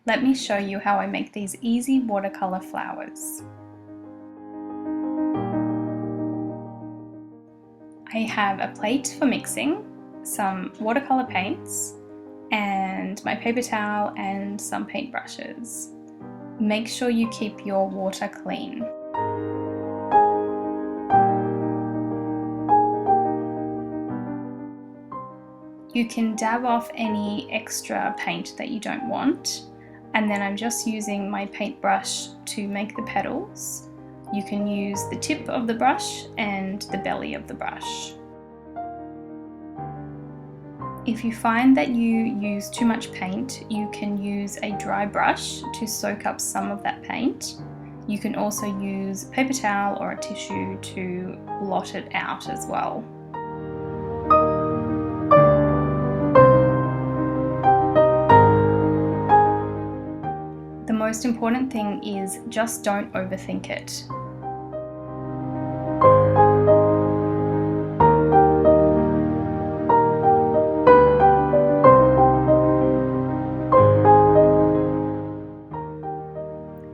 Let me show you how I make these easy watercolour flowers. I have a plate for mixing, some watercolour paints, and my paper towel and some paintbrushes. Make sure you keep your water clean. You can dab off any extra paint that you don't want, and then I'm just using my paintbrush to make the petals. You can use the tip of the brush and the belly of the brush. If you find that you use too much paint, you can use a dry brush to soak up some of that paint. You can also use a paper towel or a tissue to blot it out as well. The most important thing is just don't overthink it.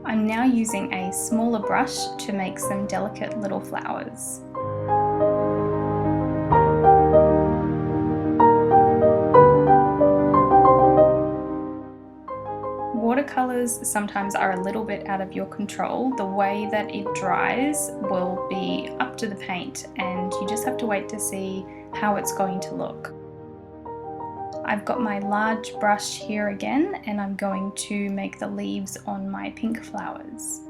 I'm now using a smaller brush to make some delicate little flowers. Watercolours sometimes are a little bit out of your control. The way that it dries will be up to the paint, and you just have to wait to see how it's going to look. I've got my large brush here again, and I'm going to make the leaves on my pink flowers.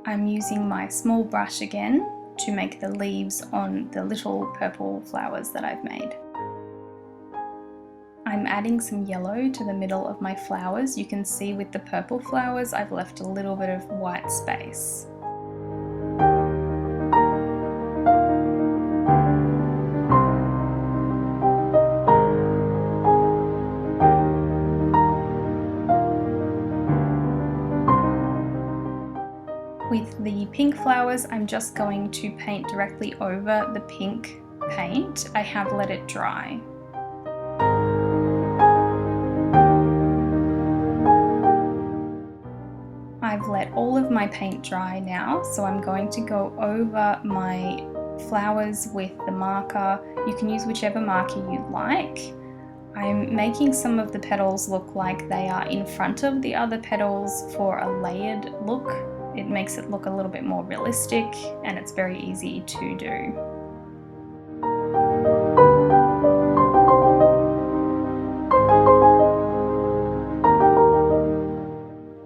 I'm using my small brush again to make the leaves on the little purple flowers that I've made. I'm adding some yellow to the middle of my flowers. You can see with the purple flowers I've left a little bit of white space. With the pink flowers, I'm just going to paint directly over the pink paint. I have let it dry. I've let all of my paint dry now, so I'm going to go over my flowers with the marker. You can use whichever marker you like. I'm making some of the petals look like they are in front of the other petals for a layered look. It makes it look a little bit more realistic, and it's very easy to do.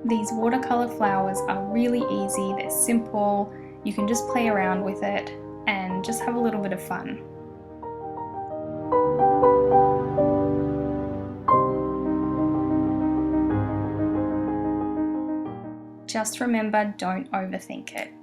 These watercolor flowers are really easy, they're simple, you can just play around with it and just have a little bit of fun. Just remember, don't overthink it.